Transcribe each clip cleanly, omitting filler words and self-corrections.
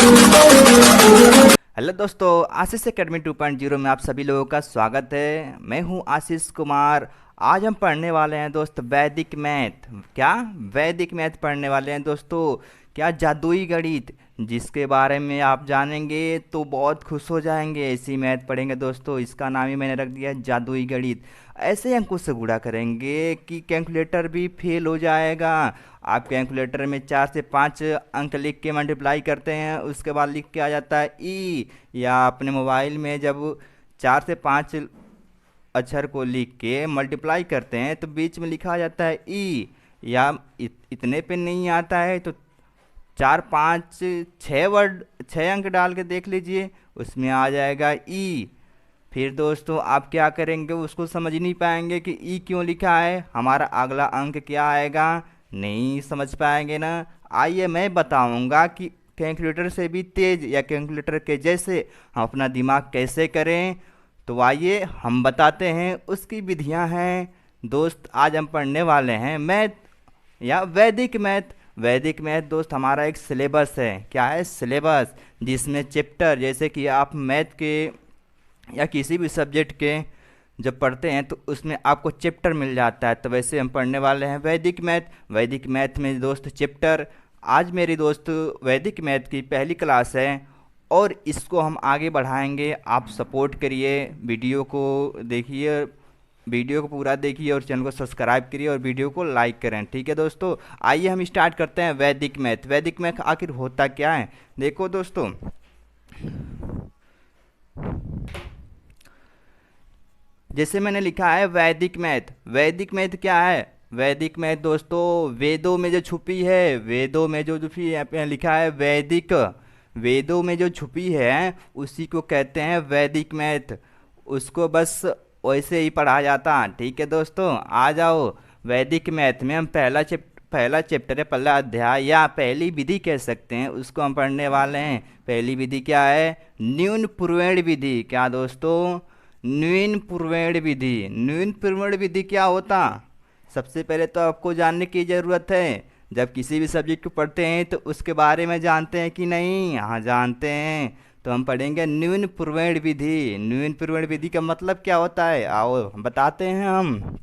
Hello दोस्तों, आशीष academy 2.0 में आप सभी लोगों का स्वागत है। मैं हूं आशीष कुमार। आज हम पढ़ने वाले हैं दोस्त वैदिक मैथ। क्या वैदिक मैथ पढ़ने वाले हैं दोस्तों? क्या जादुई गणित, जिसके बारे में आप जानेंगे तो बहुत खुश हो जाएंगे। ऐसी मैथ पढ़ेंगे दोस्तों, इसका नाम ही मैंने रख दिया है जादुई गणित। ऐसे अंकों से गुणा करेंगे कि कैलकुलेटर भी फेल हो जाएगा। आप कैलकुलेटर में 4 से 5 अंक लिख के मल्टीप्लाई करते हैं, उसके बाद लिख के आ जाता है ई। या अपने मोबाइल में जब 4 से 5 अक्षर को लिख के मल्टीप्लाई करते हैं तो बीच में लिखा आ जाता है ई। या इतने पे नहीं आता है तो 4 5 6 वर्ड 6 अंक डाल के देख लीजिए, उसमें आ जाएगा ई। फिर दोस्तों आप क्या करेंगे, उसको समझ नहीं पाएंगे कि ई क्यों लिखा है, हमारा अगला अंक क्या आएगा, नहीं समझ पाएंगे ना। आइए मैं बताऊंगा कि कैलकुलेटर से भी तेज या कैलकुलेटर के जैसे हम अपना दिमाग कैसे करें। तो आइए हम बताते हैं, उसकी विधियां हैं दोस्त। आज हम पढ़ने वाले हैं मैथ या वैदिक मैथ। वैदिक मैथ दोस्त हमारा एक सिलेबस है। क्या है? सिलेबस, जिसमें चैप्टर, जैसे कि आप मैथ के या किसी भी सब्जेक्ट के जब पढ़ते हैं तो उसमें आपको चैप्टर मिल जाता है। तो वैसे हम पढ़ने वाले हैं वैदिक मैथ। वैदिक मैथ में दोस्त चैप्टर। आज मेरी दोस्त वैदिक मैथ की पहली क्लास है और इसको हम आगे बढ़ाएंगे। आप सपोर्ट करिए, वीडियो को देखिए, वीडियो को पूरा देखिए और चैनल को सब्सक्राइब करिए और वीडियो को लाइक करें। ठीक है दोस्तों, आइए हम स्टार्ट करते हैं वैदिक मैथ। वैदिक मैथ आखिर होता क्या है, देखो दोस्तों। जैसे मैंने लिखा है वैदिक मैथ। वैदिक मैथ क्या है? वैदिक मैथ दोस्तों वेदों में जो छुपी है, वेदों में जो छुपी है, यहाँ पे लिखा है वैदिक। वेदों में जो छुपी है उसी को कहते हैं वैदिक मैथ। उसको बस वैसे ही पढ़ा जाता। ठीक है दोस्तों, आ जाओ। वैदिक मैथ में हम पहला चैप्टर है, पहला अध्याय या पहली विधि कह सकते हैं, उसको हम पढ़ने वाले हैं। पहली विधि क्या है? न्यून पूर्वेण विधि। क्या दोस्तों? न्यून पूर्वेण विधि। न्यून पूर्वेण विधि क्या होता? सबसे पहले तो आपको जानने की ज़रूरत है, जब किसी भी सब्जेक्ट को पढ़ते हैं तो उसके बारे में जानते हैं कि नहीं? हाँ जानते हैं। तो हम पढ़ेंगे न्यून पूर्वेण विधि। न्यून पूर्वेण विधि का मतलब क्या होता है, आओ बताते हैं हम।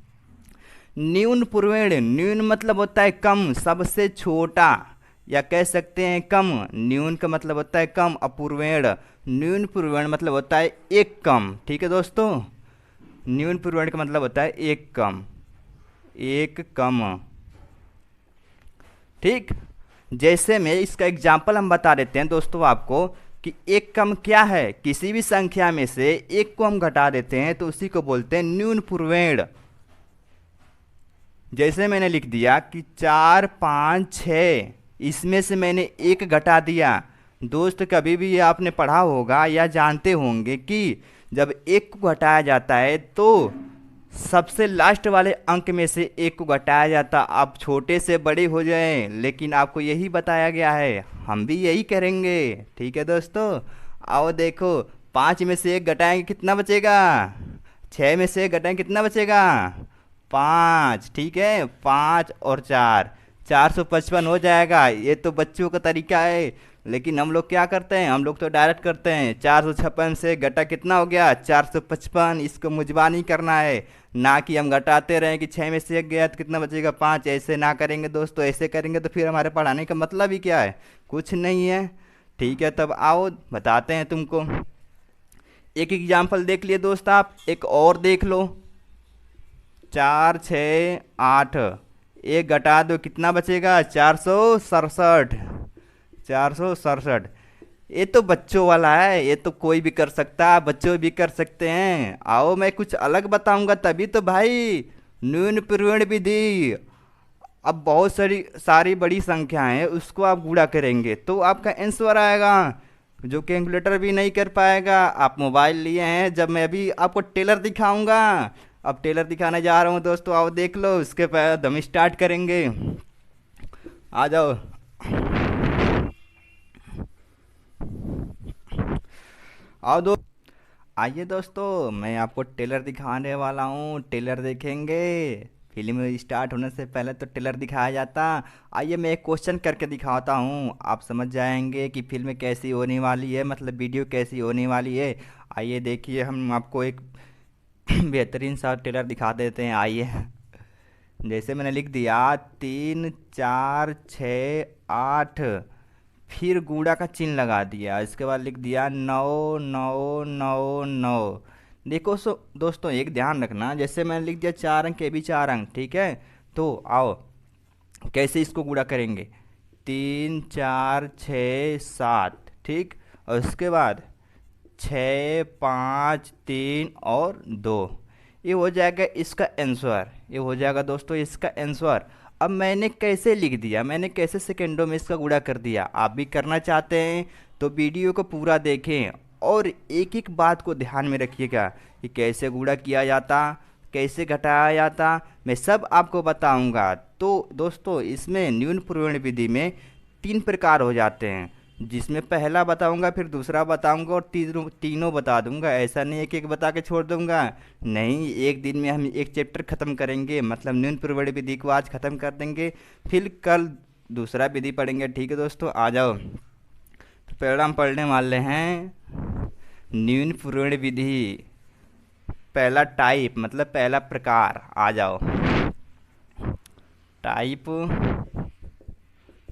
न्यून पूर्वेण, न्यून मतलब होता है कम, सबसे छोटा, या कह सकते हैं कम। न्यून का मतलब होता है कम। अपूर्वेण, न्यून पूर्वेण मतलब होता है एक कम। ठीक है दोस्तों, न्यून पूर्वेण का मतलब होता है एक कम, एक कम। ठीक, जैसे में इसका एग्जाम्पल हम बता देते हैं दोस्तों आपको कि एक कम क्या है। किसी भी संख्या में से एक को हम घटा देते हैं तो उसी को बोलते हैं न्यून पूर्वेण। जैसे मैंने लिख दिया कि 4 5 6, इसमें से मैंने एक घटा दिया। दोस्त कभी भी ये आपने पढ़ा होगा या जानते होंगे कि जब एक को घटाया जाता है तो सबसे लास्ट वाले अंक में से एक को घटाया जाता। आप छोटे से बड़े हो जाएं, लेकिन आपको यही बताया गया है, हम भी यही करेंगे। ठीक है दोस्तों, आओ देखो। 5 में से एक घटाएंगे कितना बचेगा? 6 में से एक घटाएंगे कितना बचेगा? 5। ठीक है, 5 और 4, 455 हो जाएगा। ये तो बच्चों का तरीका है, लेकिन हम लोग क्या करते हैं, हम लोग तो डायरेक्ट करते हैं। 456 से घटा कितना हो गया? 455। इसको मुजबा नहीं करना है, ना कि हम घटाते रहें कि 6 में से एक गया तो कितना बचेगा? 5। ऐसे ना करेंगे दोस्तों, ऐसे करेंगे तो फिर हमारे पढ़ाने का मतलब ही क्या है? कुछ नहीं है। ठीक है, तब आओ बताते हैं तुमको। एक एग्जाम्पल देख लिए दोस्त आप, एक और देख लो। 4 6 8, एक घटा दो कितना बचेगा? 467। 467। ये तो बच्चों वाला है, ये तो कोई भी कर सकता है, बच्चों भी कर सकते हैं। आओ मैं कुछ अलग बताऊंगा तभी तो भाई। न्यून पूर्वेण विधि। अब बहुत सारी सारी बड़ी संख्याएं हैं, उसको आप गुणा करेंगे तो आपका आंसर आएगा, जो कैलकुलेटर भी नहीं कर पाएगा। आप मोबाइल लिए हैं, जब मैं अभी आपको टेलर दिखाऊंगा। अब टेलर दिखाने जा रहा हूँ दोस्तों, आओ देख लो। उसके बाद हम स्टार्ट करेंगे। आ जाओ, आओ दो। आइए दोस्तों, मैं आपको टेलर दिखाने वाला हूँ। टेलर देखेंगे फिल्म स्टार्ट होने से पहले तो ट्रेलर दिखाया जाता। आइए मैं एक क्वेश्चन करके दिखाता हूँ, आप समझ जाएंगे कि फिल्म कैसी होने वाली है, मतलब वीडियो कैसी होने वाली है। आइए देखिए, हम आपको एक बेहतरीन सा ट्रेलर दिखा देते हैं। आइए, जैसे मैंने लिख दिया 3 4 6 8, फिर गूढ़ा का चिन्ह लगा दिया, इसके बाद लिख दिया 9 9 9 9। देखो दोस्तों एक ध्यान रखना, जैसे मैंने लिख दिया 4 अंक, ये भी 4 अंक, ठीक है। तो आओ कैसे इसको गूढ़ा करेंगे, 3 4 6 7, ठीक। और उसके बाद 6 5 3 और 2, ये हो जाएगा इसका आंसर, ये हो जाएगा दोस्तों इसका आंसर। अब मैंने कैसे लिख दिया, मैंने कैसे सेकेंडों में इसका गुणा कर दिया, आप भी करना चाहते हैं तो वीडियो को पूरा देखें और एक एक बात को ध्यान में रखिएगा कि कैसे गुणा किया जाता, कैसे घटाया जाता, मैं सब आपको बताऊंगा। तो दोस्तों इसमें न्यून पूर्वण विधि में 3 प्रकार हो जाते हैं, जिसमें पहला बताऊंगा, फिर दूसरा बताऊंगा और तीनों बता दूंगा। ऐसा नहीं एक एक बता के छोड़ दूंगा, नहीं, एक दिन में हम एक चैप्टर ख़त्म करेंगे, मतलब न्यून पूर्वण विधि को आज ख़त्म कर देंगे, फिर कल दूसरा विधि पढ़ेंगे। ठीक है दोस्तों, आ जाओ। तो पहला हम पढ़ने वाले हैं न्यून पूर्वण विधि, पहला टाइप मतलब पहला प्रकार। आ जाओ, टाइप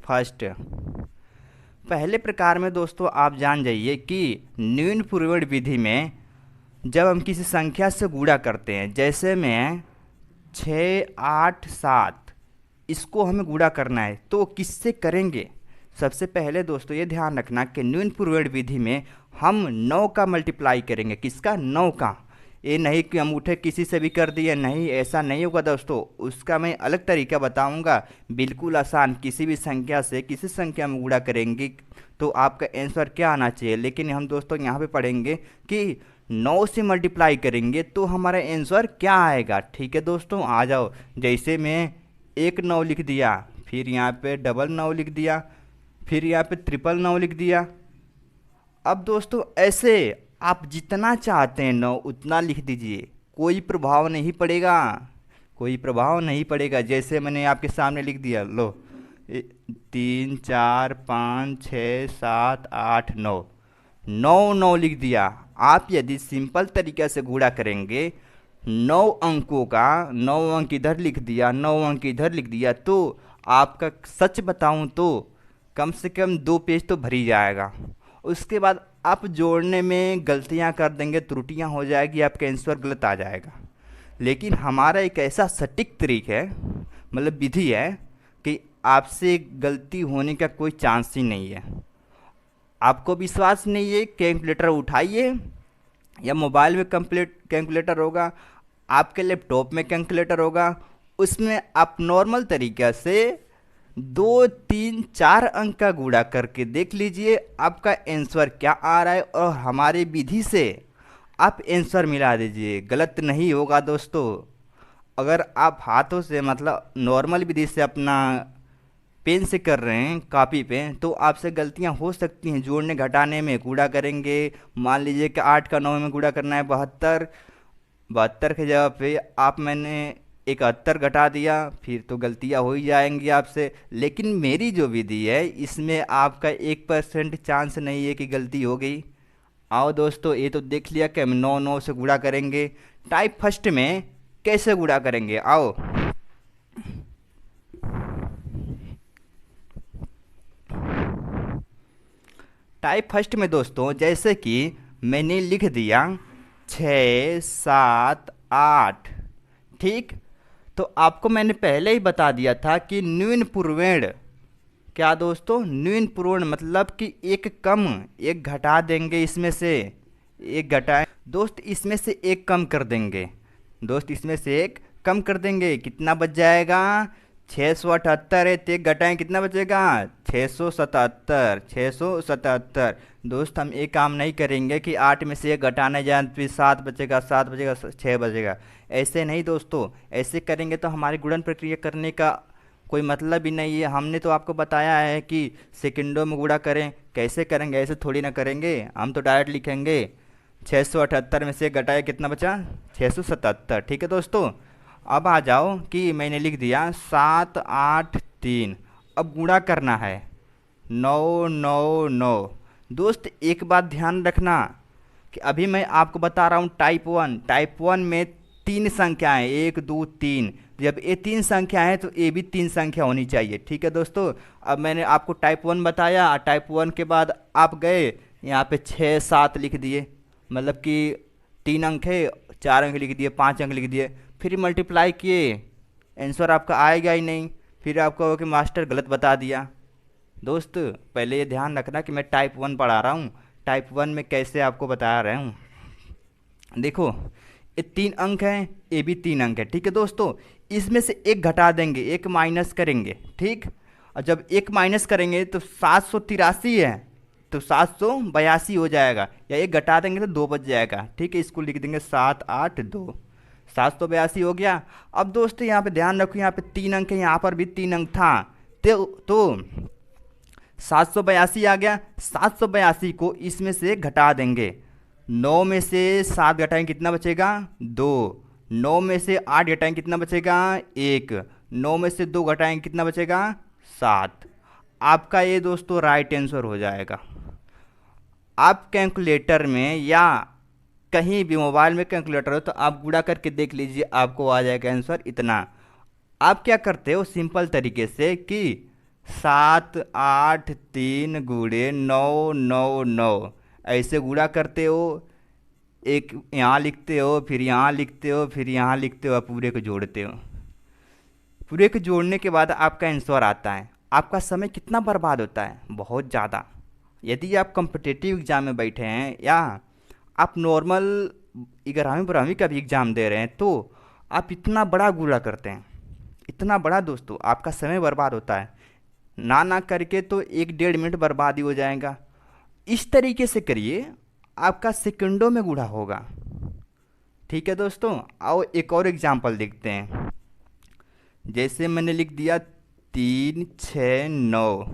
फर्स्ट। पहले प्रकार में दोस्तों आप जान जाइए कि न्यून पूर्वण विधि में जब हम किसी संख्या से गुणा करते हैं, जैसे में 6 8 7, इसको हमें गुणा करना है तो किससे करेंगे। सबसे पहले दोस्तों ये ध्यान रखना कि न्यून पूर्वण विधि में हम 9 का मल्टीप्लाई करेंगे, किसका, 9 का। ये नहीं कि हम उठे किसी से भी कर दिए, नहीं, ऐसा नहीं होगा दोस्तों, उसका मैं अलग तरीका बताऊंगा, बिल्कुल आसान। किसी भी संख्या से किसी संख्या में गुणा करेंगे तो आपका आंसर क्या आना चाहिए, लेकिन हम दोस्तों यहाँ पे पढ़ेंगे कि 9 से मल्टीप्लाई करेंगे तो हमारा आंसर क्या आएगा। ठीक है दोस्तों, आ जाओ। जैसे मैं 1 9 लिख दिया, फिर यहाँ पे 9 लिख दिया, फिर यहाँ पे 9 लिख दिया। अब दोस्तों ऐसे आप जितना चाहते हैं 9 उतना लिख दीजिए, कोई प्रभाव नहीं पड़ेगा, कोई प्रभाव नहीं पड़ेगा। जैसे मैंने आपके सामने लिख दिया, लो 3 4 5 6 7 8 9, 9 लिख दिया। आप यदि सिंपल तरीके से गुणा करेंगे, 9 अंकों का 9 अंक इधर लिख दिया, 9 अंक इधर लिख दिया, तो आपका सच बताऊं तो कम से कम 2 पेज तो भर ही जाएगा। उसके बाद आप जोड़ने में गलतियां कर देंगे, त्रुटियां हो जाएगी, आपका आंसर गलत आ जाएगा। लेकिन हमारा एक ऐसा सटीक तरीका है, मतलब विधि है कि आपसे गलती होने का कोई चांस ही नहीं है। आपको विश्वास नहीं है, कैलकुलेटर उठाइए, या मोबाइल में कैलकुलेटर होगा, आपके लैपटॉप में कैलकुलेटर होगा, उसमें आप नॉर्मल तरीक़े से 2 3 4 अंक का गुणा करके देख लीजिए आपका आंसर क्या आ रहा है, और हमारी विधि से आप आंसर मिला दीजिए, गलत नहीं होगा दोस्तों। अगर आप हाथों से मतलब नॉर्मल विधि से अपना पेन से कर रहे हैं कॉपी पे, तो आपसे गलतियां हो सकती हैं जोड़ने घटाने में। गुणा करेंगे, मान लीजिए कि 8 का 9 में गुणा करना है 72, 72 के जगह पे आप मैंने 71 घटा दिया, फिर तो गलतियां हो ही जाएंगी आपसे। लेकिन मेरी जो विधि है इसमें आपका 1% चांस नहीं है कि गलती हो गई। आओ दोस्तों, ये तो देख लिया कि हम 9 9 से गुणा करेंगे। टाइप फर्स्ट में कैसे गुणा करेंगे, आओ। टाइप फर्स्ट में दोस्तों जैसे कि मैंने लिख दिया 6 7 8, ठीक। तो आपको मैंने पहले ही बता दिया था कि न्यून पूर्वेण, क्या दोस्तों, न्यून पूर्वेण मतलब कि एक कम, एक घटा देंगे, इसमें से एक घटाएं दोस्त, इसमें से एक कम कर देंगे दोस्त, इसमें से एक कम कर देंगे, कितना बच जाएगा, 678 है, तो एक घटाएं कितना बचेगा, 677, 677। दोस्त हम एक काम नहीं करेंगे कि 8 में से एक घटाने जाए फिर 7 बचेगा, 7 बचेगा, 6 बचेगा, ऐसे नहीं दोस्तों। ऐसे करेंगे तो हमारी गुणन प्रक्रिया करने का कोई मतलब ही नहीं है। हमने तो आपको बताया है कि सेकंडों में गुणा करें, कैसे करेंगे, ऐसे थोड़ी ना करेंगे, हम तो डायरेक्ट लिखेंगे 678 में से घटाया कितना बचा, 677। ठीक है दोस्तों, अब आ जाओ कि मैंने लिख दिया 7 8 3। अब गुणा करना है 9 9 9। दोस्त एक बात ध्यान रखना कि अभी मैं आपको बता रहा हूँ टाइप 1 में तीन संख्याएं 1 2 3। जब ये तीन संख्या हैं तो ये भी तीन संख्या होनी चाहिए। ठीक है दोस्तों, अब मैंने आपको टाइप 1 बताया, टाइप 1 के बाद आप गए यहाँ पे 6 7 लिख दिए, मतलब कि 3 अंक है, 4 अंक लिख दिए, 5 अंक लिख दिए, फिर मल्टीप्लाई किए, आंसर आपका आएगा ही नहीं। फिर आपको कहो कि मास्टर गलत बता दिया। दोस्त पहले ये ध्यान रखना कि मैं टाइप 1 पढ़ा रहा हूँ, टाइप 1 में कैसे आपको बता रहा हूँ। देखो ये 3 अंक हैं, ये भी 3 अंक है। ठीक है दोस्तों, इसमें से एक घटा देंगे, एक माइनस करेंगे। ठीक, और जब एक माइनस करेंगे तो 783 है तो 782 हो जाएगा, या एक घटा देंगे तो 2 बच जाएगा। ठीक है, इसको लिख देंगे 7 8 2, 782 हो गया। अब दोस्तों यहाँ पे ध्यान रखो, यहाँ पे 3 अंक है, यहाँ पर भी 3 अंक था, तो 782 आ गया। 782 को इसमें से घटा देंगे। 9 में से 7 घटाएंगे कितना बचेगा 2। 9 में से 8 घटाएंगे कितना बचेगा 1। 9 में से 2 घटाएंगे कितना बचेगा 7। आपका ये दोस्तों राइट आंसर हो जाएगा। आप कैलकुलेटर में या कहीं भी मोबाइल में कैलकुलेटर हो तो आप गुणा करके देख लीजिए, आपको आ जाएगा आंसर इतना। आप क्या करते हो सिंपल तरीके से कि 7 8 3 गुणे 9 9 9 ऐसे गुणा करते हो, एक यहाँ लिखते हो, फिर यहाँ लिखते हो, फिर यहाँ लिखते हो, पूरे को जोड़ते हो। पूरे को जोड़ने के बाद आपका आंसर आता है। आपका समय कितना बर्बाद होता है, बहुत ज़्यादा। यदि आप कॉम्पिटिटिव एग्ज़ाम में बैठे हैं या आप नॉर्मल 11वीं 12वीं का भी एग्ज़ाम दे रहे हैं तो आप इतना बड़ा गुणा करते हैं, इतना बड़ा दोस्तों आपका समय बर्बाद होता है। ना करके तो 1 1.5 मिनट बर्बाद ही हो जाएगा। इस तरीके से करिए, आपका सेकंडों में गुणा होगा। ठीक है दोस्तों, आओ एक और एग्जांपल देखते हैं। जैसे मैंने लिख दिया 3 6 9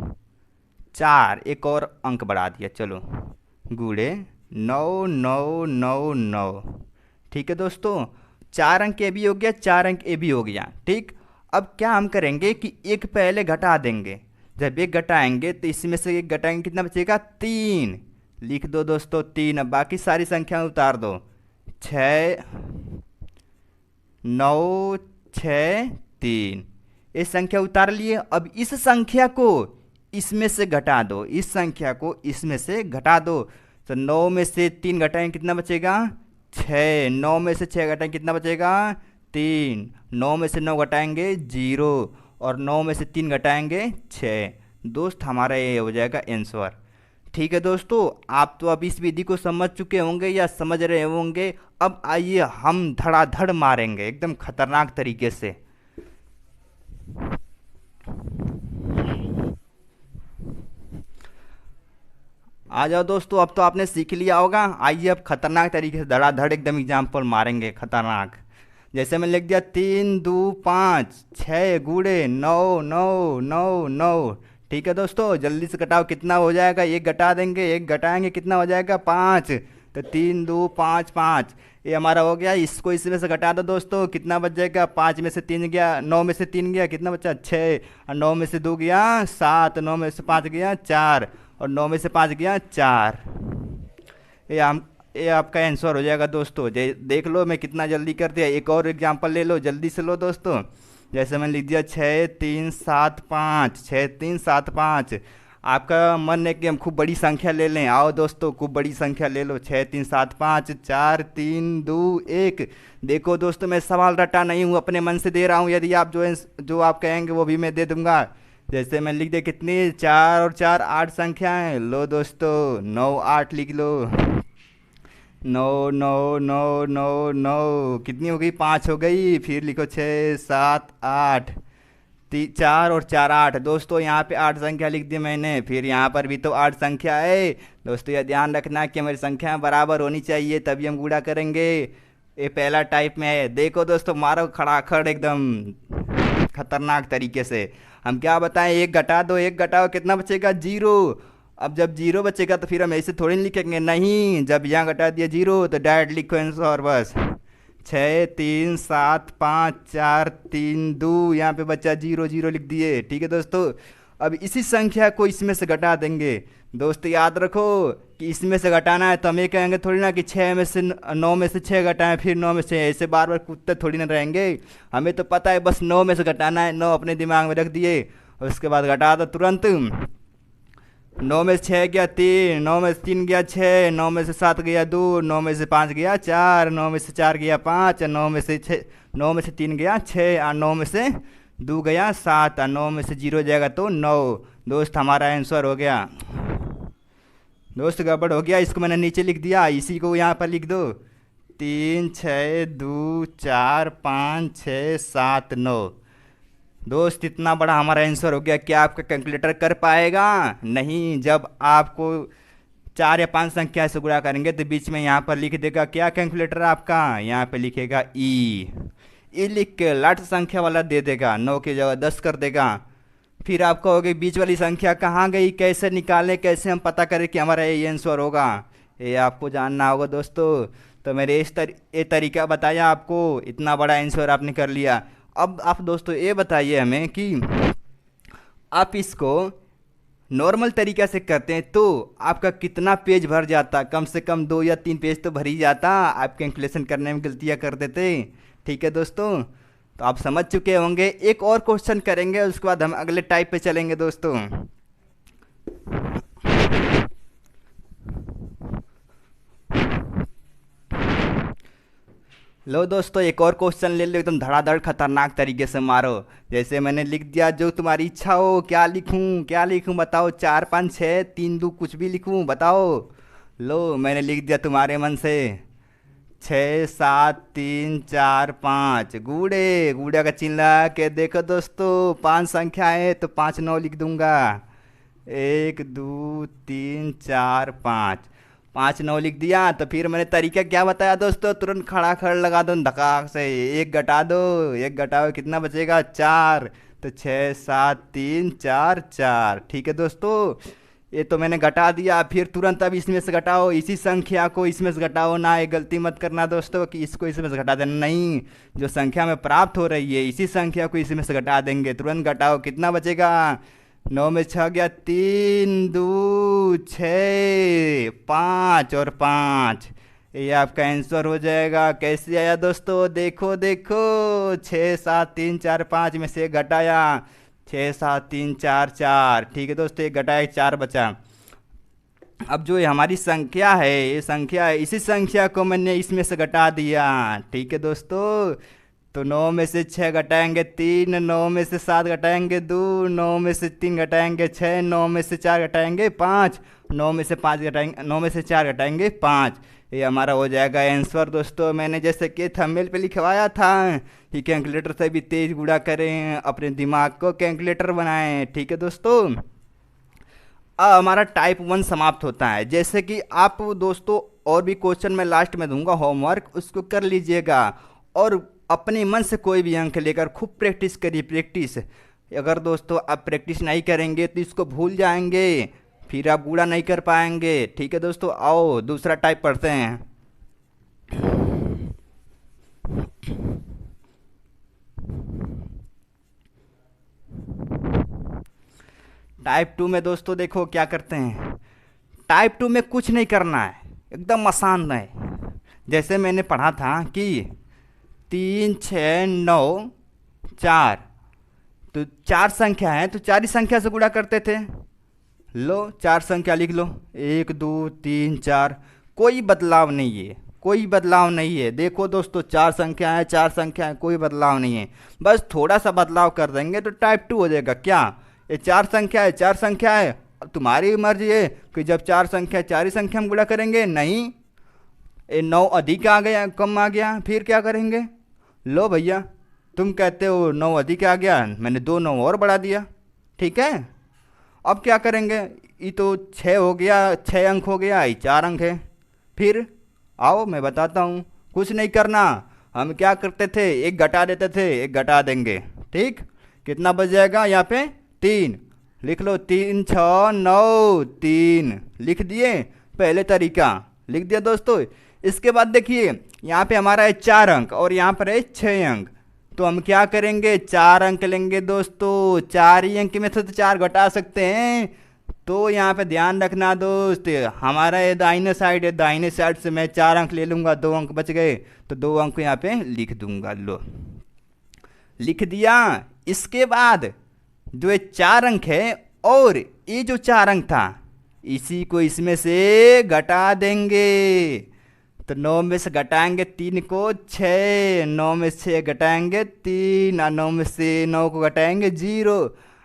4, एक और अंक बढ़ा दिया, चलो गुणे 9 9 9 9। ठीक है दोस्तों, 4 अंक ए भी हो गया, 4 अंक ए भी हो गया। ठीक, अब क्या हम करेंगे कि एक पहले घटा देंगे। जब एक घटाएंगे तो इसमें से एक घटाएंगे कितना बचेगा 3। लिख दो दोस्तों 3। अब बाकी सारी संख्या उतार दो, 6 9 6 3, ये संख्या उतार लिए। अब इस संख्या को इसमें से घटा दो, इस संख्या को इसमें से घटा दो। तो 9 में से 3 घटाएंगे कितना बचेगा 6। 9 में से 6 घटाएंगे कितना बचेगा 3। 9 में से 9 घटाएंगे 0, और 9 में से 3 घटाएंगे 6। दोस्त हमारा ये हो जाएगा आंसर। ठीक है दोस्तों, आप तो अब इस विधि को समझ चुके होंगे या समझ रहे होंगे। अब आइए हम धड़ाधड़ मारेंगे एकदम खतरनाक तरीके से। आ जाओ दोस्तों, अब तो आपने सीख लिया होगा। आइए अब खतरनाक तरीके से धड़ाधड़ एकदम एग्जाम्पल मारेंगे खतरनाक। जैसे मैं लिख दिया 3 2 5 6 गुणे 9 9 9 9। ठीक है दोस्तों, जल्दी से घटाओ कितना हो जाएगा। एक घटा देंगे, एक घटाएंगे कितना हो जाएगा 5। तो 3 2 5 5, ये हमारा हो गया। इसको इसमें से घटा दो दोस्तों, कितना बच जाएगा 5 में से 3 गया, 9 में से 3 गया, कितना बचा 6, और 9 में से 2 गया 7, 9 में से 5 गया 4, और 9 में से 5 गया 4। ये आपका आंसर हो जाएगा दोस्तों। देख लो मैं कितना जल्दी कर दिया। एक और एग्जांपल ले लो, जल्दी से लो दोस्तों। जैसे मैंने लिख दिया 6 3 7 5, 6 3 7 5। आपका मन है कि हम खूब बड़ी संख्या ले लें। आओ दोस्तों, खूब बड़ी संख्या ले लो। 6 3 7 5 4 3 2 1। देखो दोस्तों, मैं सवाल रटा नहीं हूँ, अपने मन से दे रहा हूँ। यदि आप जो आप कहेंगे वो भी मैं दे दूंगा। जैसे मैं लिख दे कितनी 4 और 4 8 संख्याएं। लो दोस्तों 9 8 लिख लो। 9 9 9 9 9 कितनी हो गई 5 हो गई। फिर लिखो 6 7 8, 4 और 4 8। दोस्तों यहाँ पे 8 संख्या लिख दी मैंने, फिर यहाँ पर भी तो 8 संख्या है। दोस्तों यह ध्यान रखना कि हमारी संख्या बराबर होनी चाहिए, तभी हम गुणा करेंगे। ये पहला टाइप में है। देखो दोस्तों, मारो खड़ाखड़ एकदम खतरनाक तरीके से। हम क्या बताएं, एक घटा दो, एक घटाओ कितना बचेगा 0। अब जब 0 बचेगा तो फिर हम ऐसे थोड़ी नहीं लिखेंगे, नहीं। जब यहाँ घटा दिया 0 तो डायरेक्ट लिखो आंसर बस। छः 3 7 5 4 3 2, यहाँ पे बच्चा 0 0 लिख दिए। ठीक है दोस्तों, अब इसी संख्या को इसमें से घटा देंगे। दोस्त याद रखो कि इसमें से घटाना है तो हम ये कहेंगे थोड़ी ना कि 6 में से 9 में से 6 घटाएं फिर 9 में से, ऐसे बार बार कूदते थोड़ी ना रहेंगे। हमें तो पता है बस 9 में से घटाना है, 9 अपने दिमाग में रख दिए और उसके बाद घटा दो तुरंत। 9 में से 6 गया 3, 9 में से 3 गया 6, 9 में से 7 गया 2, 9 में से 5 गया 4, 9 में से 4 गया 5, 9 में से 6, 9 में से 3 गया 6 और 9 में से 2 गया 7 और 9 में से 0 जाएगा तो 9। दोस्त हमारा आंसर हो गया। दोस्त गड़बड़ हो गया, इसको मैंने नीचे लिख दिया, इसी को यहाँ पर लिख दो। 3 6 2 4 5 6 7 9। दोस्त इतना बड़ा हमारा आंसर हो गया। क्या आपका कैलकुलेटर कर पाएगा? नहीं। जब आपको 4 या 5 संख्या से गुणा करेंगे तो बीच में यहाँ पर लिख देगा क्या कैलकुलेटर आपका, यहाँ पे लिखेगा ई लिख के लास्ट संख्या वाला दे देगा, 9 की जगह 10 कर देगा। फिर आप कहोगे बीच वाली संख्या कहाँ गई, कैसे निकालें, कैसे हम पता करें कि हमारा ये आंसर होगा, ये आपको जानना होगा दोस्तों। तो मैंने ये तरीका बताया आपको, इतना बड़ा आंसर आपने कर लिया। अब आप दोस्तों ये बताइए हमें कि आप इसको नॉर्मल तरीक़ा से करते हैं तो आपका कितना पेज भर जाता? कम से कम 2 या 3 पेज तो भर ही जाता, आप कैलकुलेशन करने में गलतियाँ कर देते। ठीक है दोस्तों, तो आप समझ चुके होंगे। एक और क्वेश्चन करेंगे, उसके बाद हम अगले टाइप पे चलेंगे दोस्तों। लो दोस्तों, एक और क्वेश्चन ले लो, एकदम धड़ाधड़ खतरनाक तरीके से मारो। जैसे मैंने लिख दिया, जो तुम्हारी इच्छा हो। क्या लिखूं बताओ? 4 5 6 3 2 कुछ भी लिखूं बताओ। लो मैंने लिख दिया तुम्हारे मन से 6 7 3 4 5। गूड़े का चिन्ह लगा के देखो दोस्तों, 5 संख्या है तो 5 9 लिख दूंगा। 1 2 3 4 5, 5 9 लिख दिया। तो फिर मैंने तरीका क्या बताया दोस्तों? तुरंत खड़ा खड़ लगा दो धकाक से, 1 घटा दो, 1 घटाओ कितना बचेगा? 4। तो 6 7 3 4 4। ठीक है दोस्तों, ये तो मैंने घटा दिया। फिर तुरंत अब इसमें से घटाओ, इसी संख्या को इसमें से घटाओ ना। ये गलती मत करना दोस्तों कि इसको इसमें से घटा देना, नहीं। जो संख्या में प्राप्त हो रही है इसी संख्या को इसमें से घटा देंगे। तुरंत घटाओ, कितना बचेगा? 9 में 6 गया 3 2 6 5 और 5। ये आपका आंसर हो जाएगा। कैसे आया दोस्तों? देखो 6 7 3 4 5 में से घटाया, 6 7 3 4 4। ठीक है दोस्तों, एक घटाया 4 बचा। अब जो ये हमारी संख्या है, ये संख्या है, इसी संख्या को मैंने इसमें से घटा दिया। ठीक है दोस्तों, तो 9 में से 6 घटाएंगे 3, 9 में से 7 घटाएंगे 2, 9 में से 3 घटाएंगे 6, 9 में से 4 घटाएंगे 5, 9 में से 5 घटाएंगे 9 में से 4 घटाएंगे 5। ये हमारा हो जाएगा आंसर दोस्तों। मैंने जैसे कि थंबनेल पे लिखवाया था कि कैलकुलेटर से भी तेज गुणा करें, अपने दिमाग को कैलकुलेटर बनाएं। ठीक है दोस्तों, अब हमारा टाइप 1 समाप्त होता है। जैसे कि आप दोस्तों और भी क्वेश्चन मैं लास्ट में दूंगा होमवर्क, उसको कर लीजिएगा और अपने मन से कोई भी अंक लेकर खूब प्रैक्टिस करिए। प्रैक्टिस, अगर दोस्तों आप प्रैक्टिस नहीं करेंगे तो इसको भूल जाएंगे, फिर आप गुणा नहीं कर पाएंगे। ठीक है दोस्तों, आओ दूसरा टाइप पढ़ते हैं। टाइप 2 में दोस्तों देखो क्या करते हैं। टाइप 2 में कुछ नहीं करना है, एकदम आसान है। जैसे मैंने पढ़ा था कि 3 6 9 4, तो 4 संख्या है तो 4 ही संख्या से गुणा करते थे। लो 4 संख्या लिख लो, 1 2 3 4। कोई बदलाव नहीं है, कोई बदलाव नहीं है। देखो दोस्तों 4 संख्या है, 4 संख्या है, कोई बदलाव नहीं है। बस थोड़ा सा बदलाव कर देंगे तो टाइप 2 हो जाएगा। क्या ये 4 संख्या है, 4 संख्या है, अब तुम्हारी मर्जी है कि जब 4 संख्या 4 ही संख्या हम गुणा करेंगे। नहीं, ये 9 अधिक आ गया, कम आ गया, फिर क्या करेंगे? लो भैया, तुम कहते हो 9 अधिक आ गया, मैंने 2 9 और बढ़ा दिया। ठीक है, अब क्या करेंगे? ये तो 6 हो गया, 6 अंक हो गया, ये 4 अंक है। फिर आओ मैं बताता हूँ, कुछ नहीं करना। हम क्या करते थे, एक घटा देते थे, एक घटा देंगे। ठीक, कितना बच जाएगा? यहाँ पे 3 लिख लो, 3 6 9 3 लिख दिए। पहले तरीका लिख दिया दोस्तों। इसके बाद देखिए यहाँ पे हमारा है 4 अंक और यहाँ पर है 6 अंक। तो हम क्या करेंगे, 4 अंक लेंगे दोस्तों। 4 ही अंक में से तो 4 घटा सकते हैं। तो यहाँ पे ध्यान रखना दोस्त, हमारा ये दाहिने साइड है, दाहिने साइड से मैं 4 अंक ले लूँगा, 2 अंक बच गए तो 2 अंक यहाँ पे लिख दूंगा। लो लिख दिया। इसके बाद जो ये 4 अंक है और ये जो 4 अंक था इसी को इसमें से घटा देंगे। तो 9 में से घटाएंगे 3 को 6, 9 में से घटाएंगे 3 और 9 में से 9 को घटाएंगे 0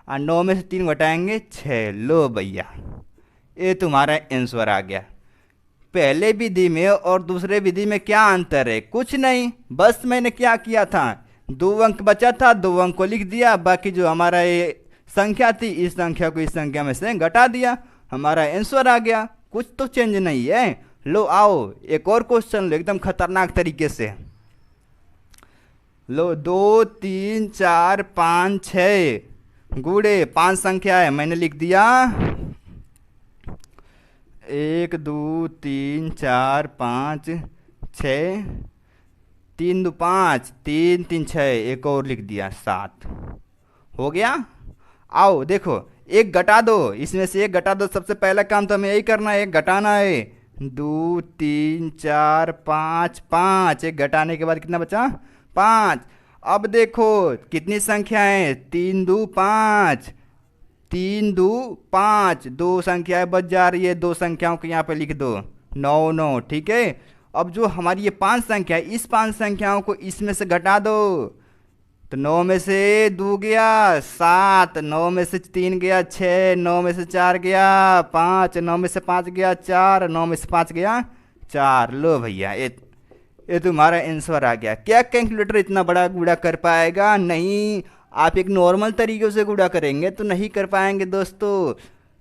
और 9 में से 3 घटाएंगे 6। लो भैया ये तुम्हारा आंसर आ गया। पहले विधि में और दूसरे विधि में क्या अंतर है, कुछ नहीं, बस मैंने क्या किया था 2 अंक बचा था, 2 अंक को लिख दिया, बाकी जो हमारा ये संख्या थी इस संख्या को इस संख्या में से घटा दिया, हमारा आंसर आ गया। कुछ तो चेंज नहीं है। लो आओ एक और क्वेश्चन लो एकदम खतरनाक तरीके से। लो 2 3 4 5 6 गुड़े 5 संख्या है, मैंने लिख दिया 1 2 3 4 5 6 3 2 5 3 3 6 एक और लिख दिया 7 हो गया। आओ देखो एक घटा दो, इसमें से एक घटा दो। सबसे पहला काम तो हमें यही करना है, एक घटाना है। 2 3 4 5 5 एक घटाने के बाद कितना बचा 5। अब देखो कितनी संख्या है 3 2 5 3 2 5 2 संख्याएं बच जा रही है, 2 संख्याओं को यहाँ पे लिख दो 9 9 ठीक है। अब जो हमारी ये 5 संख्या है इस 5 संख्याओं को इसमें से घटा दो। तो 9 में से 2 गया 7, 9 में से 3 गया 6, 9 में से 4 गया 5, 9 में से 5 गया 4, 9 में से 5 गया 4। लो भैया ये तुम्हारा आंसर आ गया। क्या कैलकुलेटर इतना बड़ा गुणा कर पाएगा? नहीं। आप एक नॉर्मल तरीके से गुणा करेंगे तो नहीं कर पाएंगे दोस्तों,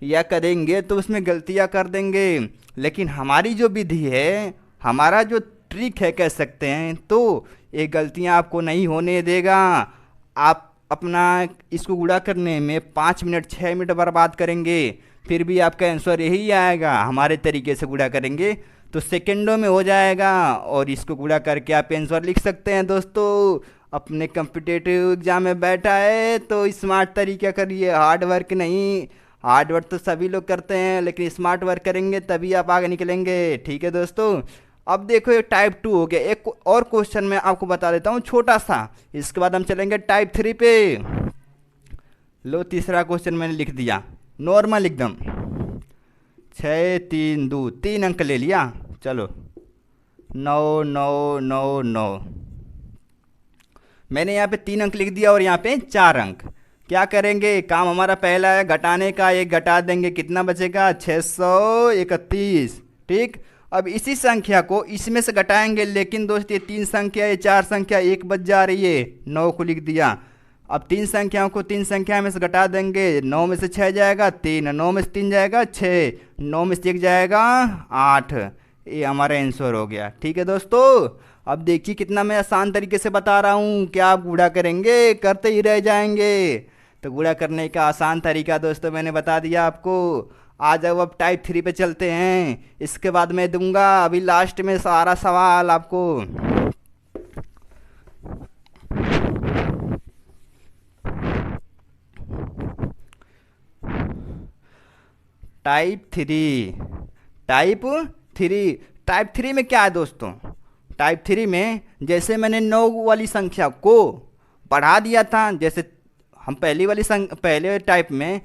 या करेंगे तो उसमें गलतियां कर देंगे। लेकिन हमारी जो विधि है, हमारा जो ट्रिक है कह सकते हैं, तो ये गलतियां आपको नहीं होने देगा। आप अपना इसको गुणा करने में 5 मिनट 6 मिनट बर्बाद करेंगे फिर भी आपका आंसर यही आएगा। हमारे तरीके से गुणा करेंगे तो सेकंडों में हो जाएगा और इसको गुणा करके आप आंसर लिख सकते हैं दोस्तों। अपने कॉम्पिटिटिव एग्जाम में बैठा है तो स्मार्ट तरीका करिए, हार्ड वर्क नहीं। हार्ड वर्क तो सभी लोग करते हैं लेकिन स्मार्ट वर्क करेंगे तभी आप आगे निकलेंगे। ठीक है दोस्तों। अब देखो ये टाइप 2 हो गया। एक और क्वेश्चन मैं आपको बता देता हूँ छोटा सा, इसके बाद हम चलेंगे टाइप 3 पे। लो तीसरा क्वेश्चन मैंने लिख दिया नॉर्मल एकदम 6 3 2 3 अंक ले लिया। चलो 9 9 9 9 मैंने यहाँ पे 3 अंक लिख दिया और यहाँ पे 4 अंक। क्या करेंगे, काम हमारा पहला है घटाने का, एक घटा देंगे कितना बचेगा 631। ठीक। अब इसी संख्या को इसमें से घटाएंगे, लेकिन दोस्त ये 3 संख्या ये 4 संख्या एक बच जा रही है, 9 को लिख दिया। अब 3 संख्याओं को 3 संख्या में से घटा देंगे, 9 में से 6 जाएगा 3, 9 में से 3 जाएगा 6, 9 में से 1 जाएगा 8। ये हमारा आंसर हो गया। ठीक है दोस्तों। अब देखिए कितना मैं आसान तरीके से बता रहा हूँ, क्या आप गुणा करेंगे, करते ही रह जाएंगे। तो गुणा करने का आसान तरीका दोस्तों मैंने बता दिया आपको। आ जाओ अब टाइप 3 पे चलते हैं, इसके बाद मैं दूंगा अभी लास्ट में सारा सवाल आपको। टाइप थ्री में क्या है दोस्तों, टाइप 3 में जैसे मैंने 9 वाली संख्या को बढ़ा दिया था, जैसे हम पहले टाइप में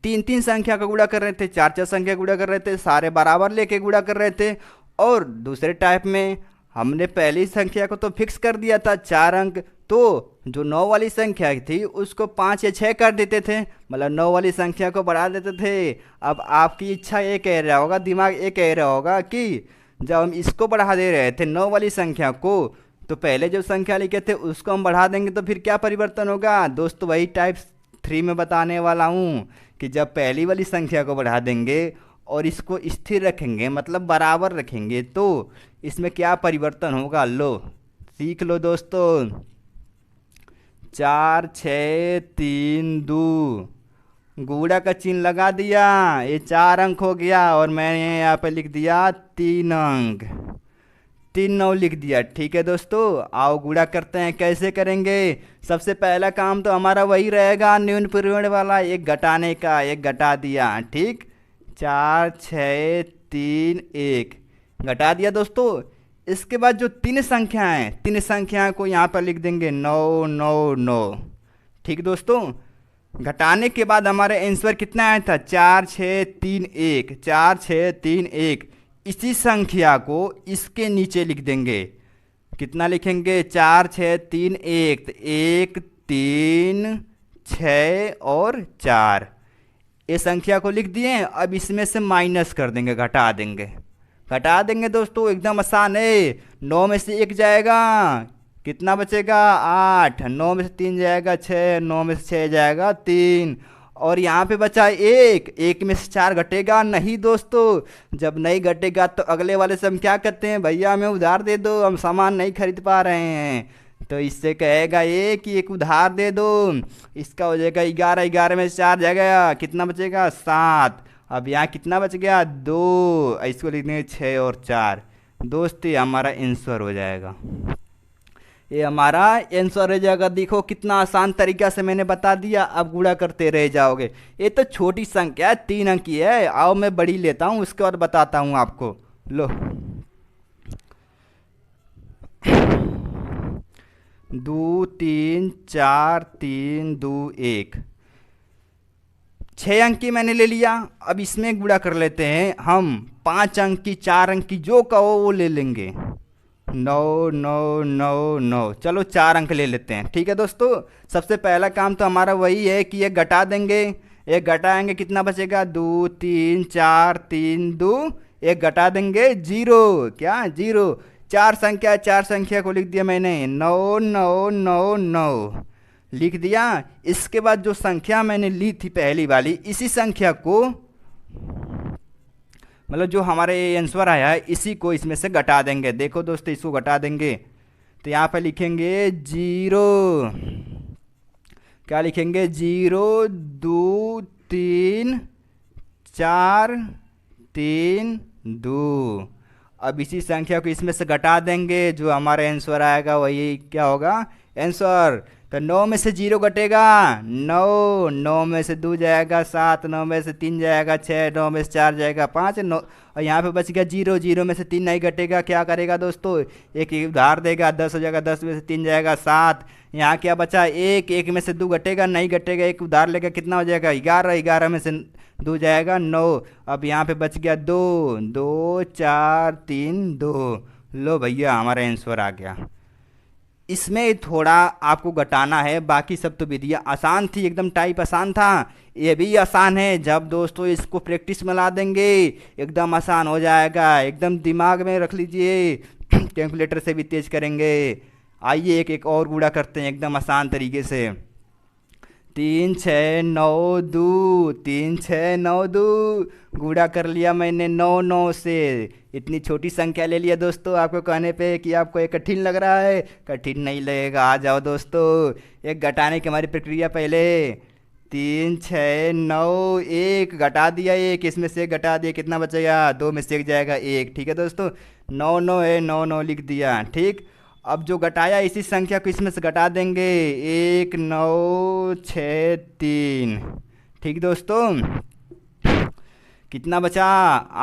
3 संख्या का गुणा कर रहे थे, 4 संख्या गुणा कर रहे थे, सारे बराबर लेके गुणा कर रहे थे। और दूसरे टाइप में हमने पहली संख्या को तो फिक्स कर दिया था 4 अंक, तो जो 9 वाली संख्या थी उसको 5 या 6 कर देते थे, मतलब 9 वाली संख्या को बढ़ा देते थे। अब आपकी इच्छा ये कह रहा होगा, दिमाग ये कह रहा होगा कि जब हम इसको बढ़ा दे रहे थे 9 वाली संख्या को, तो पहले जो संख्या लिखे थे उसको हम बढ़ा देंगे तो फिर क्या परिवर्तन होगा। दोस्तों वही टाइप 3 में बताने वाला हूँ कि जब पहली वाली संख्या को बढ़ा देंगे और इसको स्थिर रखेंगे, मतलब बराबर रखेंगे, तो इसमें क्या परिवर्तन होगा। लो सीख लो दोस्तों। 4 6 3 2 गुणा का चिन्ह लगा दिया, ये 4 अंक हो गया और मैंने यहाँ पे लिख दिया 3 अंक। 3 9 लिख दिया। ठीक है दोस्तों, आओ गुणा करते हैं। कैसे करेंगे? सबसे पहला काम तो हमारा वही रहेगा, न्यून परिमाण वाला, एक घटाने का, एक घटा दिया। ठीक, 4 6 3 1 घटा दिया दोस्तों। इसके बाद जो तीन संख्या हैं, तीन संख्या को यहाँ पर लिख देंगे 9 9 9। ठीक दोस्तों, घटाने के बाद हमारे आंसर कितना आया था? 4 6 3 1, 4 6 3 1। इसी संख्या को इसके नीचे लिख देंगे। कितना लिखेंगे? 4 6 3 1, तो 1 3 6 और 4, ये संख्या को लिख दिए। अब इसमें से माइनस कर देंगे, घटा देंगे। घटा देंगे दोस्तों, एकदम आसान है। 9 में से 1 जाएगा, कितना बचेगा? 8। 9 में से 3 जाएगा 6, 9 में से 6 जाएगा 3, और यहाँ पे बचा 1। 1 में से 4 घटेगा नहीं दोस्तों। जब नहीं घटेगा तो अगले वाले से हम क्या कहते हैं? भैया हमें उधार दे दो, हम सामान नहीं खरीद पा रहे हैं। तो इससे कहेगा ये कि एक उधार दे दो। इसका हो जाएगा 11। 11 में से 4 जाएगा, कितना बचेगा? 7। अब यहाँ कितना बच गया? 2। इसको लिख देंगे 6 और 4। दोस्त ये हमारा आंसर हो जाएगा, ये हमारा आंसर हो जाएगा। देखो कितना आसान तरीका से मैंने बता दिया, अब गुणा करते रह जाओगे। ये तो छोटी संख्या है, 3 अंक की है। आओ मैं बड़ी लेता हूँ, उसके बाद बताता हूँ आपको। लो 2 3 4 3 2 1, 6 अंक की मैंने ले लिया। अब इसमें गुणा कर लेते हैं हम। 5 अंक की, 4 अंक की, जो कहो वो ले लेंगे। 9 9 9 9, चलो 4 अंक ले लेते हैं। ठीक है दोस्तों, सबसे पहला काम तो हमारा वही है कि ये घटा देंगे। एक घटाएंगे, कितना बचेगा? 2 3 4 3 2, एक घटा देंगे 0। क्या? 0। 4 संख्या, 4 संख्या को लिख दिया मैंने, 9 9 9 9 लिख दिया। इसके बाद जो संख्या मैंने ली थी पहली वाली, इसी संख्या को, मतलब जो हमारे आंसर आया है, इसी को इसमें से घटा देंगे। देखो दोस्तों, इसको घटा देंगे तो यहाँ पे लिखेंगे 0। क्या लिखेंगे? 0 2 3 4 3 2। अब इसी संख्या को इसमें से घटा देंगे, जो हमारा आंसर आएगा वही क्या होगा? आंसर। तो 9 में से 0 घटेगा 9, 9 में से 2 जाएगा 7, 9 में से 3 जाएगा 6, 9 में से 4 जाएगा 5, 9, और यहाँ पे बच गया 0। 0 में से 3 नहीं घटेगा, क्या करेगा दोस्तों? एक उधार देगा, 10 हो जाएगा, 10 में से 3 जाएगा 7। यहाँ क्या बचा? 1। 1 में से 2 घटेगा नहीं घटेगा, एक उधार लेगा, कितना हो जाएगा? 11। 11 में से 2 जाएगा 9। अब यहाँ पे बच गया 2, 2 4 3 2। लो भैया हमारा आंसर आ गया। इसमें थोड़ा आपको घटाना है, बाकी सब तो विधियाँ आसान थी, एकदम टाइप आसान था। ये भी आसान है, जब दोस्तों इसको प्रैक्टिस में ला देंगे एकदम आसान हो जाएगा। एकदम दिमाग में रख लीजिए, कैलकुलेटर से भी तेज करेंगे। आइए एक एक और गुणा करते हैं एकदम आसान तरीके से। 3 6 9 2, 3 6 9 2 गुणा कर लिया मैंने 9 9 से। इतनी छोटी संख्या ले लिया दोस्तों, आपको कहने पे कि आपको ये कठिन लग रहा है। कठिन नहीं लगेगा, आ जाओ दोस्तों। एक घटाने की हमारी प्रक्रिया पहले। 3 6 9 1 घटा दिया, 1 इसमें से घटा दिया, कितना बचेगा? 2 में से 1 जाएगा 1। ठीक है दोस्तों, 9 9 है, 9 9 लिख दिया। ठीक, अब जो घटाया इसी संख्या को इसमें से घटा देंगे, 1 9 6 3। ठीक दोस्तों, कितना बचा?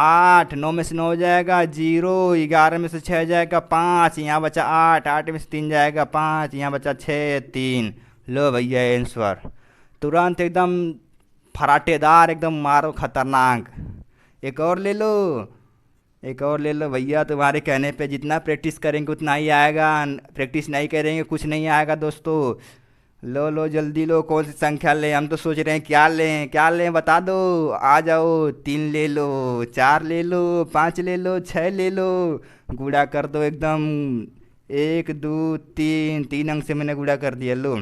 8। 9 में से 9 जाएगा 0, 11 में से 6 जाएगा 5, यहाँ बचा 8। 8 में से 3 जाएगा 5, यहाँ बचा 6 3। लो भैया आंसर, तुरंत एकदम फराटेदार, एकदम मारो खतरनाक। एक और ले लो, एक और ले लो भैया। तुम्हारे कहने पे जितना प्रैक्टिस करेंगे उतना ही आएगा, प्रैक्टिस नहीं करेंगे कुछ नहीं आएगा दोस्तों। लो लो जल्दी लो, कौन सी संख्या लें? हम तो सोच रहे हैं क्या लें, क्या लें बता दो। आ जाओ, 3 ले लो, 4 ले लो, 5 ले लो, 6 ले लो। गुणा कर दो एकदम, 1 2 3, 3 अंक से मैंने गुणा कर दिया। लो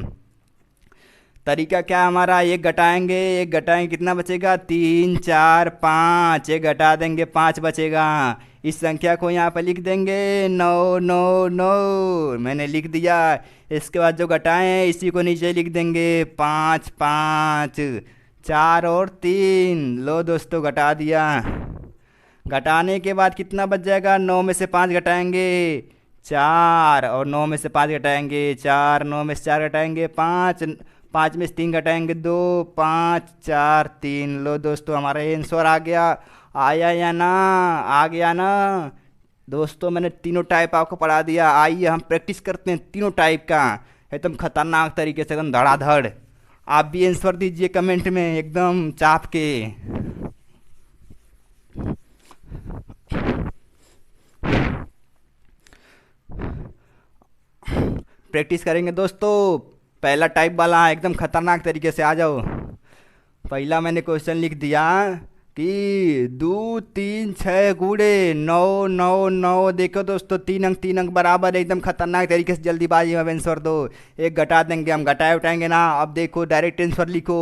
तरीका क्या है हमारा? एक घटाएंगे, एक घटाएंगे, कितना बचेगा? 3 4 5, एक घटा देंगे 5 बचेगा। इस संख्या को यहाँ पर लिख देंगे 9 9 9, मैंने लिख दिया। इसके बाद जो घटाएं हैं इसी को नीचे लिख देंगे, 5 5, 4 और 3। लो दोस्तों घटा दिया। घटाने के बाद कितना बच जाएगा, 9 में से 5 घटाएंगे 4, और 9 में से 5 घटाएंगे 4, 9 में से 4 घटाएंगे 5, 5 में से 3 घटाएंगे 2, 5 4 3। लो दोस्तों हमारा आंसर आ गया। आया या ना, आ गया ना दोस्तों। मैंने तीनों टाइप आपको पढ़ा दिया। आइए हम प्रैक्टिस करते हैं तीनों टाइप का एकदम खतरनाक तरीके से, एकदम धड़ाधड़। आप भी आंसर दीजिए कमेंट में एकदम चाप के। प्रैक्टिस करेंगे दोस्तों। पहला टाइप वाला एकदम खतरनाक तरीके से, आ जाओ। पहला मैंने क्वेश्चन लिख दिया कि 2 3 6 गुड़े 9 9 9। देखो दोस्तों 3 अंक बराबर, एकदम खतरनाक तरीके से जल्दीबाजी में आंसर दो। एक घटा देंगे हम, घटाए उठाएंगे ना। अब देखो डायरेक्ट आंसर लिखो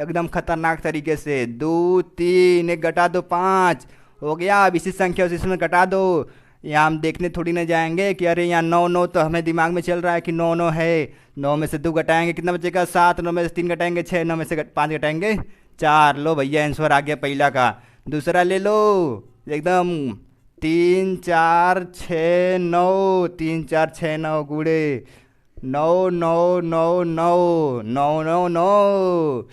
एकदम खतरनाक तरीके से। 2 3, एक घटा दो 5 हो गया। अब इसी संख्या उसी में घटा दो। यहाँ हम देखने थोड़ी ना जाएंगे कि अरे यहाँ 9 9, तो हमें दिमाग में चल रहा है कि 9 9 है। 9 में से 2 घटाएंगे कितना बचेगा 7, 9 में से 3 घटाएंगे 6, 9 में से 5 घटाएंगे 4। लो भैया आंसर आ गया पहला का। दूसरा ले लो एकदम 3 4 6 9, 3 4 6 9 गुड़े 9 9 9 9 9 9 9।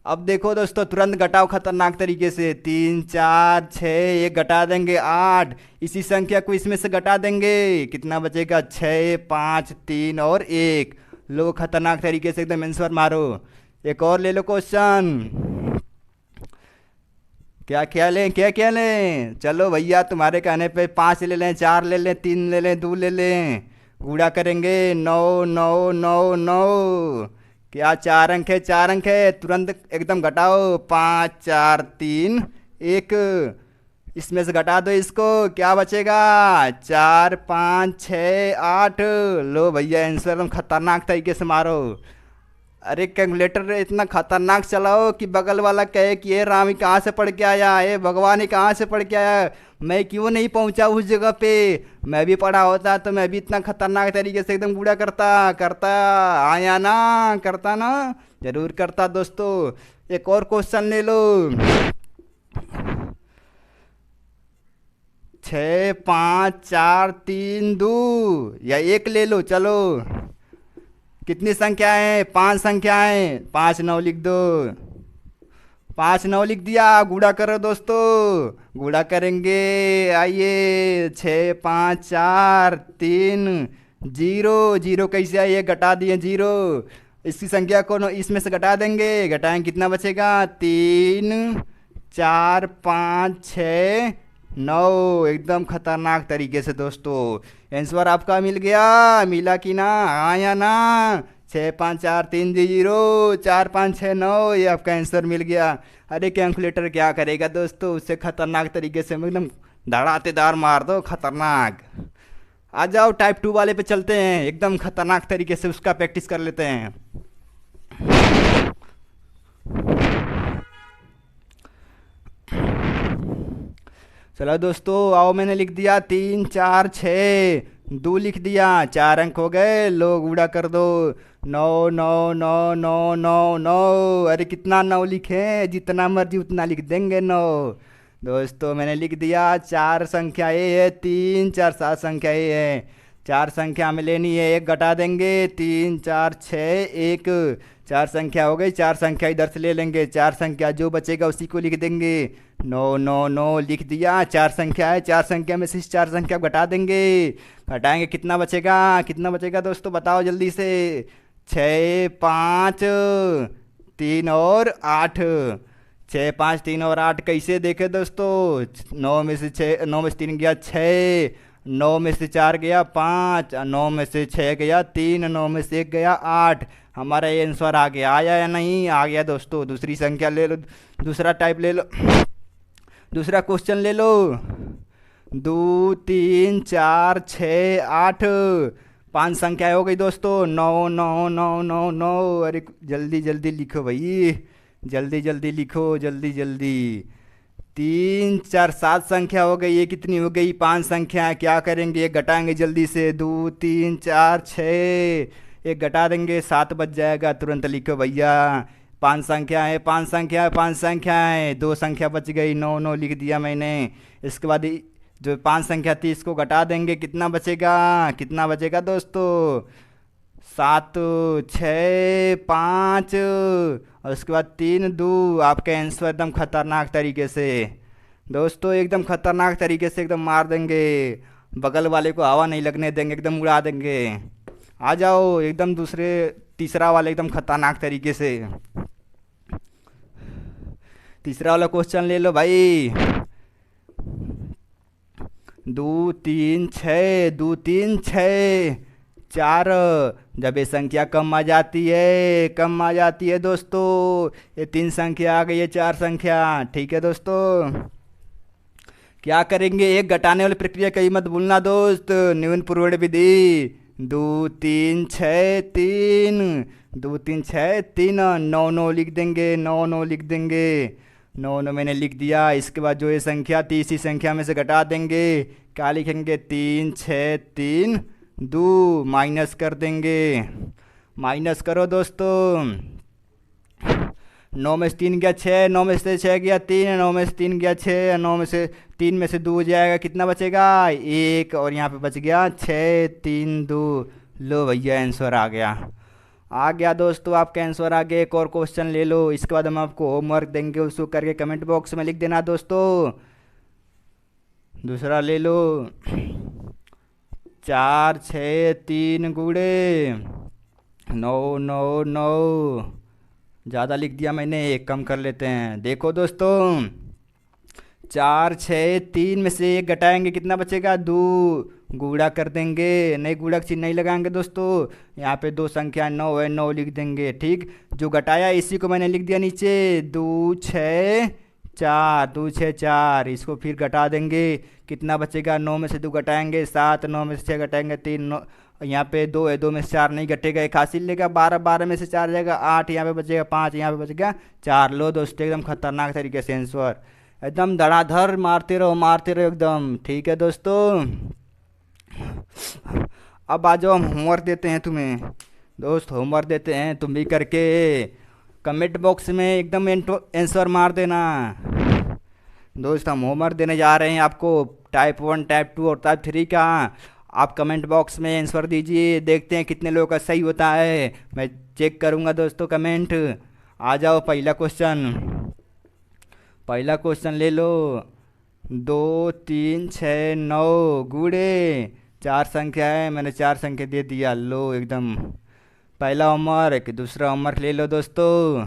अब देखो दोस्तों तुरंत घटाओ खतरनाक तरीके से। 3 4 6, एक घटा देंगे 8। इसी संख्या को इसमें से घटा देंगे कितना बचेगा 6 5 3 और 1। लो खतरनाक तरीके से एकदम आंसर मारो। एक और ले लो क्वेश्चन। क्या क्या लें, क्या क्या लें? चलो भैया तुम्हारे कहने पे 5 ले लें, 4 ले लें, 3 ले लें, 2 ले लें। गुणा करेंगे 9 9 9 9। क्या 4 अंक है, 4 अंक है। तुरंत एकदम घटाओ 5 4 3 1। इसमें से घटा दो इसको, क्या बचेगा 4 5 6 8। लो भैया आंसर एकदम खतरनाक तरीके से मारो। अरे कैलकुलेटर इतना खतरनाक चलाओ कि बगल वाला कहे कि ये रामी कहाँ से पढ़ के आया, ये भगवान कहाँ से पढ़ के आया, मैं क्यों नहीं पहुँचा उस जगह पे। मैं भी पढ़ा होता तो मैं भी इतना खतरनाक तरीके से एकदम गुड़ा करता आया ना, करता ना, जरूर करता दोस्तों। एक और क्वेश्चन ले लो। 6 5 4 3 2 या 1 ले लो। चलो कितनी संख्या है, 5 संख्या है। 5 9 लिख दो। 5 9 लिख दिया। गुणा करो दोस्तों, गुणा करेंगे। आइए 6 5 4 3 0 0 कैसे आइए, ये घटा दिए 0। इसकी संख्या को इसमें से घटा देंगे, घटाएंगे कितना बचेगा 3 4 5 6 9। एकदम खतरनाक तरीके से दोस्तों आंसर आपका मिल गया। मिला कि ना, आया ना। 6 5 4 3 0 4 5 6 9, ये आपका आंसर मिल गया। अरे कैलकुलेटर क्या करेगा दोस्तों, उससे खतरनाक तरीके से एकदम धड़ातेदार मार दो खतरनाक। आ जाओ टाइप 2 वाले पे चलते हैं, एकदम खतरनाक तरीके से उसका प्रैक्टिस कर लेते हैं। चलो दोस्तों आओ, मैंने लिख दिया 3 4 6, 2 लिख दिया, 4 अंक हो गए। लो गुणा कर दो 9 9 9 9 9 9। अरे कितना 9 लिखे, जितना मर्जी उतना लिख देंगे 9। दोस्तों मैंने लिख दिया 4 संख्या ये है, 3 4 7 संख्या ये है। 4 संख्या हमें लेनी है, 1 घटा देंगे 3 4 6 1। 4 संख्या हो गई, 4 संख्या इधर से ले लेंगे। 4 संख्या जो बचेगा उसी को लिख देंगे। 9 9 9 लिख दिया। 4 संख्या है, 4 संख्या में से 4 संख्या घटा देंगे, घटाएंगे कितना बचेगा, कितना बचेगा दोस्तों बताओ जल्दी से। 6 5 3 और 8। 6 5 3 और 8 कैसे देखे दोस्तों। 9 में से 6, 9 में से 3 गया 6, 9 में से 4 गया 5, 9 में से 6 गया 3, 9 में से 1 गया 8। हमारा ये आंसर आ गया। आया या नहीं, आ गया दोस्तों। दूसरी संख्या ले लो, दूसरा टाइप ले लो, दूसरा क्वेश्चन ले लो। 2 3 4 6 8, 5 संख्या हो गई दोस्तों। 9 9 9 9 9। अरे जल्दी जल्दी लिखो भाई, जल्दी जल्दी लिखो, जल्दी जल्दी। 3 4 7 संख्या हो गई, ये कितनी हो गई 5 संख्या। क्या करेंगे, एक घटाएंगे जल्दी से। 2 3 4 6, एक घटा देंगे 7 बच जाएगा। तुरंत लिखो भैया पांच संख्या है, पांच संख्या है, पांच संख्या है, दो संख्या बच गई, नौ नौ लिख दिया मैंने। इसके बाद जो पांच संख्या थी इसको घटा देंगे, कितना बचेगा, कितना बचेगा दोस्तों, सात, छ, पाँच, और उसके बाद तीन दो। आपका आंसर एकदम खतरनाक तरीके से दोस्तों, एकदम खतरनाक तरीके से एकदम मार देंगे, बगल वाले को हवा नहीं लगने देंगे, एकदम उड़ा देंगे। आ जाओ एकदम दूसरे तीसरा वाला एकदम खतरनाक तरीके से। तीसरा वाला क्वेश्चन ले लो भाई। दो तीन छः, दो तीन छः, चार। जब ये संख्या कम आ जाती है, कम आ जाती है दोस्तों, ये तीन संख्या आ गई है, चार संख्या। ठीक है दोस्तों, क्या करेंगे, एक घटाने वाली प्रक्रिया कहीं मत भूलना दोस्त, न्यून पूर्वण विधि। दो तीन छः तीन, दो तीन छः तीन, नौ नौ लिख देंगे, नौ नौ लिख देंगे, नौ नौ मैंने लिख दिया। इसके बाद जो ये संख्या थी इसी संख्या में से घटा देंगे, क्या लिखेंगे, तीन छः तीन दो, माइनस कर देंगे, माइनस करो दोस्तों। नौ में से तीन गया छः, नौ में से छः गया तीन, नौ में से तीन गया छः, नौ में से तीन में से दो हो जाएगा, कितना बचेगा, एक, और यहाँ पे बच गया छः, तीन दो। लो भैया आंसर आ गया, आ गया दोस्तों, आपका आंसर आ गया। एक और क्वेश्चन ले लो, इसके बाद हम आपको होमवर्क देंगे, उसको करके कमेंट बॉक्स में लिख देना दोस्तों। दूसरा ले लो, चार छः तीन गुड़े नौ नौ नौ, ज़्यादा लिख दिया मैंने, एक कम कर लेते हैं। देखो दोस्तों, चार छः तीन में से एक घटाएंगे, कितना बचेगा, दो, गुणा कर देंगे, नहीं गुणा चिन्ह नहीं लगाएंगे दोस्तों, यहाँ पे दो संख्या नौ है, नौ लिख देंगे। ठीक, जो घटाया इसी को मैंने लिख दिया नीचे, दो छः चार, दो छः चार, इसको फिर घटा देंगे, कितना बचेगा, नौ में से दो घटाएंगे सात, नौ में से छः घटाएंगे तीन, नौ, यहाँ पे दो है, दो में से चार नहीं घटेगा, एक हासिल लेगा, बारह, बारह में से चार जाएगा आठ, यहाँ पे बचेगा पाँच, यहाँ पे बचेगा चार। लो दोस्तों, एकदम खतरनाक तरीके से आंसर, एकदम धड़ाधड़ मारते रहो एकदम। ठीक है दोस्तों, अब आ जाओ, हम होमवर्क देते हैं तुम्हें दोस्त, होमवर्क देते हैं, तुम भी करके कमेंट बॉक्स में एकदम आंसर मार देना दोस्त। हम होमवर्क देने जा रहे हैं आपको, टाइप 1, टाइप 2 और टाइप 3 का। आप कमेंट बॉक्स में आंसर दीजिए, देखते हैं कितने लोगों का सही होता है, मैं चेक करूंगा दोस्तों कमेंट। आ जाओ, पहला क्वेश्चन, पहला क्वेश्चन ले लो। दो तीन छः नौ गुड़े, चार संख्या है, मैंने चार संख्या दे दिया। लो एकदम, पहला होमवर्क। दूसरा होमवर्क ले लो दोस्तों,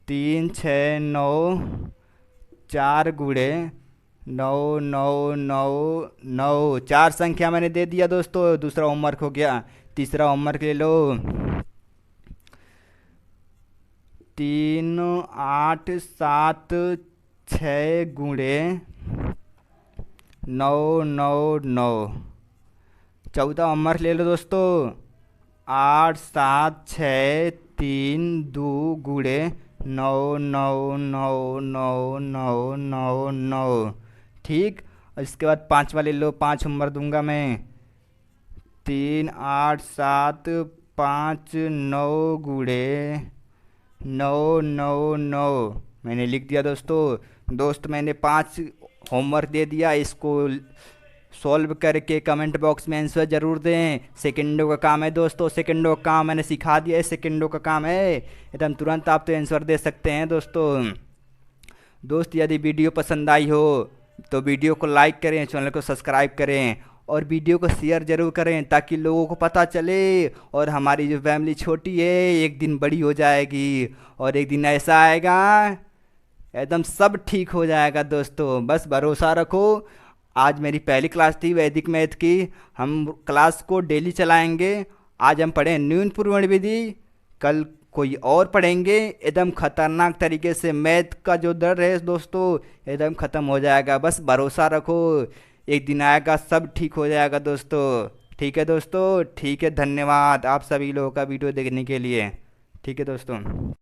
तीन छः नौ, चार गुड़े नौ नौ नौ नौ, चार संख्या मैंने दे दिया दोस्तों, दूसरा होमवर्क हो गया। तीसरा होमवर्क ले लो, तीन आठ सात छः गुणे नौ नौ नौ। चौथा होमवर्क ले लो दोस्तों, आठ सात छः तीन दो गुणे नौ नौ नौ नौ नौ नौ नौ। ठीक, इसके बाद पाँचवा ले लो, पाँच होमवर्क दूंगा मैं, तीन आठ सात पाँच नौ गुणे नौ नौ नौ, मैंने लिख दिया दोस्त। मैंने पाँच होमवर्क दे दिया, इसको सॉल्व करके कमेंट बॉक्स में आंसर ज़रूर दें। सेकंडों का काम है दोस्तों, सेकंडों का काम मैंने सिखा दिया है, सेकंडों का काम है, एकदम तुरंत आप तो आंसर दे सकते हैं दोस्त। यदि वीडियो पसंद आई हो तो वीडियो को लाइक करें, चैनल को सब्सक्राइब करें और वीडियो को शेयर ज़रूर करें, ताकि लोगों को पता चले। और हमारी जो फैमिली छोटी है एक दिन बड़ी हो जाएगी, और एक दिन ऐसा आएगा एकदम सब ठीक हो जाएगा दोस्तों, बस भरोसा रखो। आज मेरी पहली क्लास थी वैदिक मैथ की, हम क्लास को डेली चलाएंगे। आज हम पढ़ें न्यून पूर्वण विधि, कल कोई और पढ़ेंगे, एकदम खतरनाक तरीके से मैथ का जो डर है दोस्तों एकदम ख़त्म हो जाएगा, बस भरोसा रखो, एक दिन आएगा सब ठीक हो जाएगा दोस्तों। ठीक है दोस्तों, ठीक है, धन्यवाद आप सभी लोगों का वीडियो देखने के लिए। ठीक है दोस्तों।